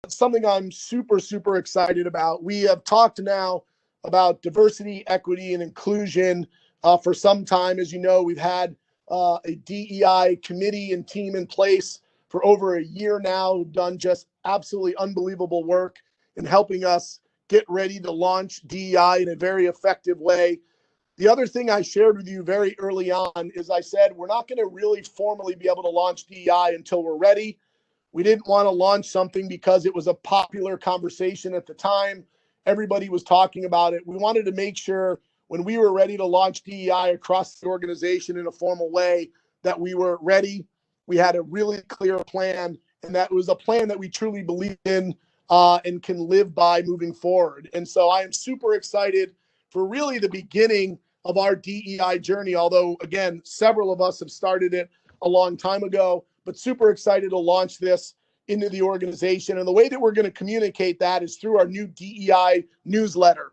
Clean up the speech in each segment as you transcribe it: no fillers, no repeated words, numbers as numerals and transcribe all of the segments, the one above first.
something I'm super, super excited about. We have talked now about diversity, equity, and inclusion for some time. As you know, we've had a DEI committee and team in place for over a year now, who've done just absolutely unbelievable work in helping us get ready to launch DEI in a very effective way. The other thing I shared with you very early on is I said, we're not going to really formally be able to launch DEI until we're ready. We didn't want to launch something because it was a popular conversation at the time. Everybody was talking about it. We wanted to make sure when we were ready to launch DEI across the organization in a formal way that we were ready. We had a really clear plan, and that was a plan that we truly believe in and can live by moving forward. And so I am super excited for really the beginning of our DEI journey, although, again, several of us have started it a long time ago, but super excited to launch this into the organization. And the way that we're going to communicate that is through our new DEI newsletter.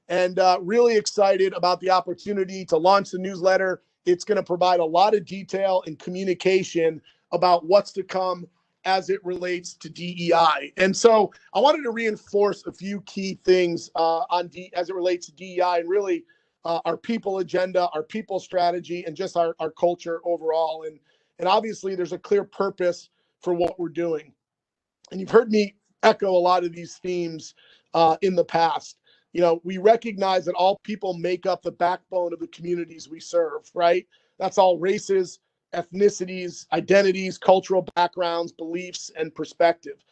And really excited about the opportunity to launch the newsletter. It's going to provide a lot of detail and communication about what's to come as it relates to DEI. And so I wanted to reinforce a few key things as it relates to DEI and really our people agenda, our people strategy, and just our culture overall. And obviously there's a clear purpose for what we're doing. And you've heard me echo a lot of these themes in the past. You know, we recognize that all people make up the backbone of the communities we serve, right? That's all races, ethnicities, identities, cultural backgrounds, beliefs, and perspective.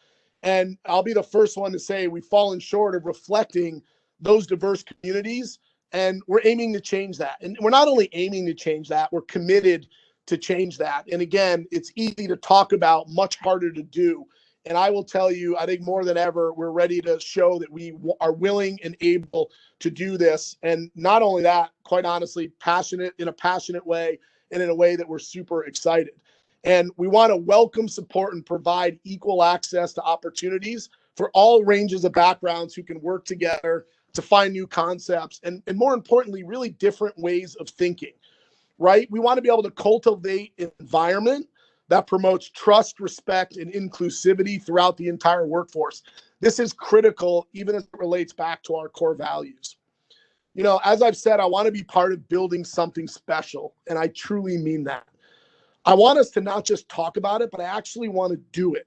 And I'll be the first one to say we've fallen short of reflecting those diverse communities, and we're aiming to change that. And we're not only aiming to change that, we're committed to change that. And again, it's easy to talk about, much harder to do. And I will tell you, I think more than ever, we're ready to show that we are willing and able to do this. And not only that, quite honestly, passionate in a passionate way and in a way that we're super excited. And we want to welcome, support, and provide equal access to opportunities for all ranges of backgrounds who can work together to find new concepts and more importantly, really different ways of thinking, right? We want to be able to cultivate an environment that promotes trust, respect, and inclusivity throughout the entire workforce. This is critical, even as it relates back to our core values. You know, as I've said, I want to be part of building something special, and I truly mean that. I want us to not just talk about it, but I actually want to do it,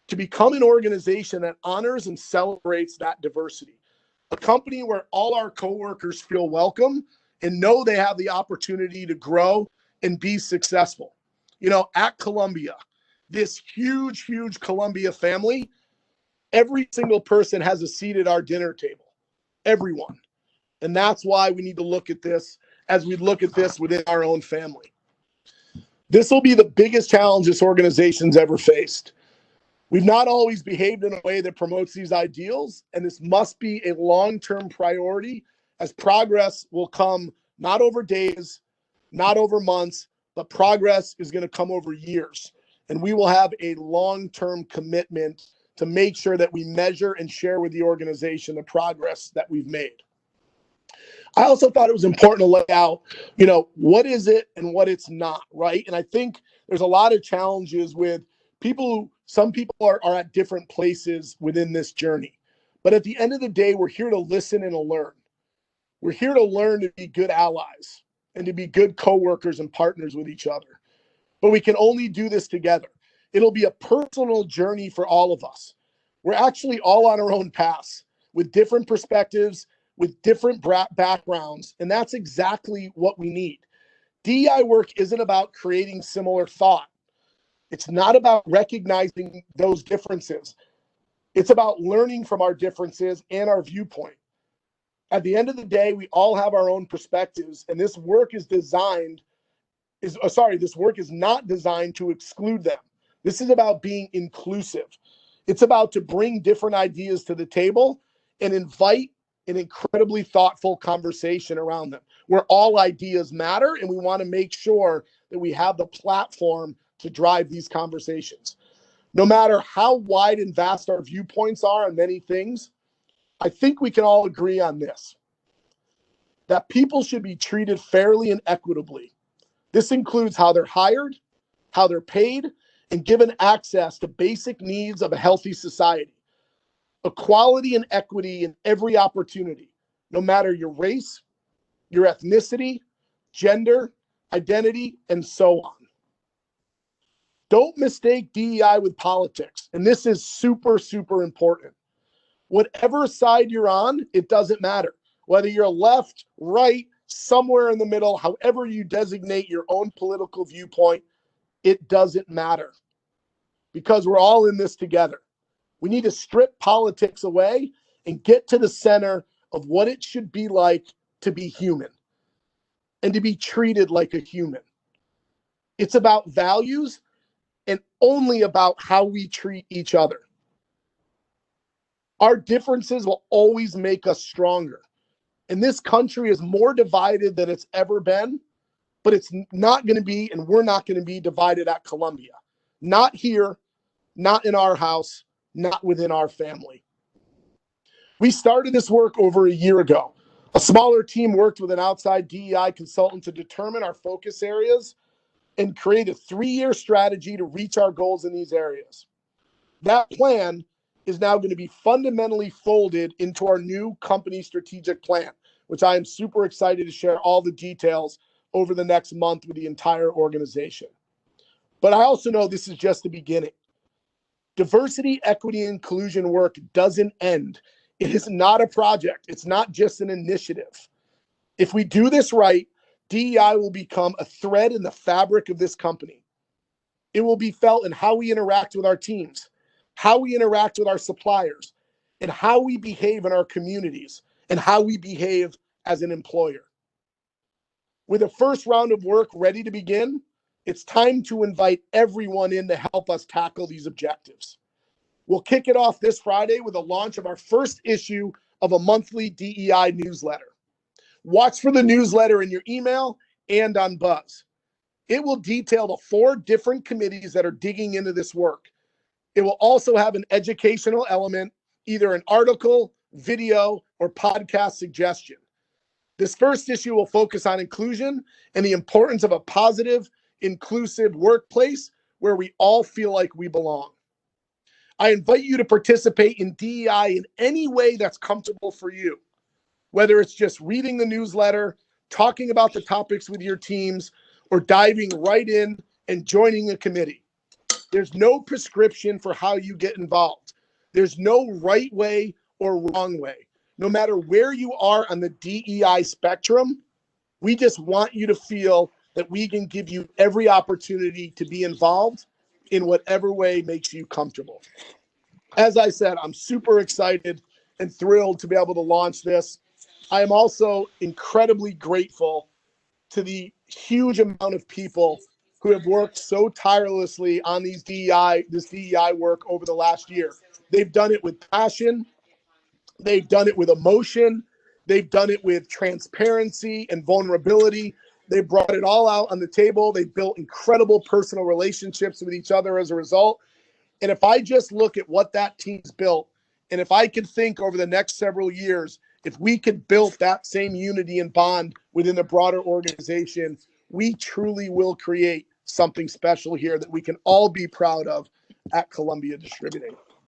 to become an organization that honors and celebrates that diversity, a company where all our coworkers feel welcome and know they have the opportunity to grow and be successful. You know, at Columbia, this huge, huge Columbia family, every single person has a seat at our dinner table. Everyone. And that's why we need to look at this as we look at this within our own family. This will be the biggest challenge this organization's ever faced. We've not always behaved in a way that promotes these ideals, and this must be a long-term priority, as progress will come not over days, not over months, but progress is going to come over years. And we will have a long-term commitment to make sure that we measure and share with the organization the progress that we've made. I also thought it was important to lay out, you know, what is it and what it's not, right? And I think there's a lot of challenges with people. Some people are at different places within this journey. But at the end of the day, we're here to listen and to learn. We're here to learn to be good allies and to be good coworkers and partners with each other. But we can only do this together. It'll be a personal journey for all of us. We're actually all on our own paths with different perspectives, with different backgrounds, and that's exactly what we need. DEI work isn't about creating similar thought. It's not about recognizing those differences. It's about learning from our differences and our viewpoint. At the end of the day, we all have our own perspectives, and this work is not designed to exclude them. This is about being inclusive. It's about to bring different ideas to the table and invite an incredibly thoughtful conversation around them, where all ideas matter, and we want to make sure that we have the platform to drive these conversations. No matter how wide and vast our viewpoints are on many things, I think we can all agree on this, that people should be treated fairly and equitably. This includes how they're hired, how they're paid, and given access to basic needs of a healthy society. equality and equity in every opportunity, no matter your race, your ethnicity, gender, identity, and so on. Don't mistake DEI with politics. And this is super, super important. Whatever side you're on, it doesn't matter. Whether you're left, right, somewhere in the middle, however you designate your own political viewpoint, it doesn't matter. Because we're all in this together. We need to strip politics away and get to the center of what it should be like to be human and to be treated like a human. It's about values and only about how we treat each other. Our differences will always make us stronger. And this country is more divided than it's ever been, but it's not going to be, and we're not going to be divided at Columbia. Not here, not in our house, not within our family. We started this work over a year ago. A smaller team worked with an outside DEI consultant to determine our focus areas and create a 3-year strategy to reach our goals in these areas. That plan is now going to be fundamentally folded into our new company strategic plan, which I am super excited to share all the details over the next month with the entire organization. But I also know this is just the beginning. Diversity, equity, and inclusion work doesn't end. It is not a project. It's not just an initiative. If we do this right, DEI will become a thread in the fabric of this company. It will be felt in how we interact with our teams, how we interact with our suppliers, and how we behave in our communities, and how we behave as an employer. With a first round of work ready to begin, it's time to invite everyone in to help us tackle these objectives. We'll kick it off this Friday with the launch of our first issue of a monthly DEI newsletter. Watch for the newsletter in your email and on Buzz. It will detail the 4 different committees that are digging into this work. It will also have an educational element, either an article, video, or podcast suggestion. This first issue will focus on inclusion and the importance of a positive, inclusive workplace where we all feel like we belong. I invite you to participate in DEI in any way that's comfortable for you, whether it's just reading the newsletter, talking about the topics with your teams, or diving right in and joining a committee. There's no prescription for how you get involved. There's no right way or wrong way. No matter where you are on the DEI spectrum, we just want you to feel that we can give you every opportunity to be involved in whatever way makes you comfortable. As I said, I'm super excited and thrilled to be able to launch this. I am also incredibly grateful to the huge amount of people who have worked so tirelessly on this DEI work over the last year. They've done it with passion. They've done it with emotion. They've done it with transparency and vulnerability. They brought it all out on the table. They built incredible personal relationships with each other as a result. And if I just look at what that team's built, and if I could think over the next several years, if we could build that same unity and bond within the broader organization, we truly will create something special here that we can all be proud of at Columbia Distributing.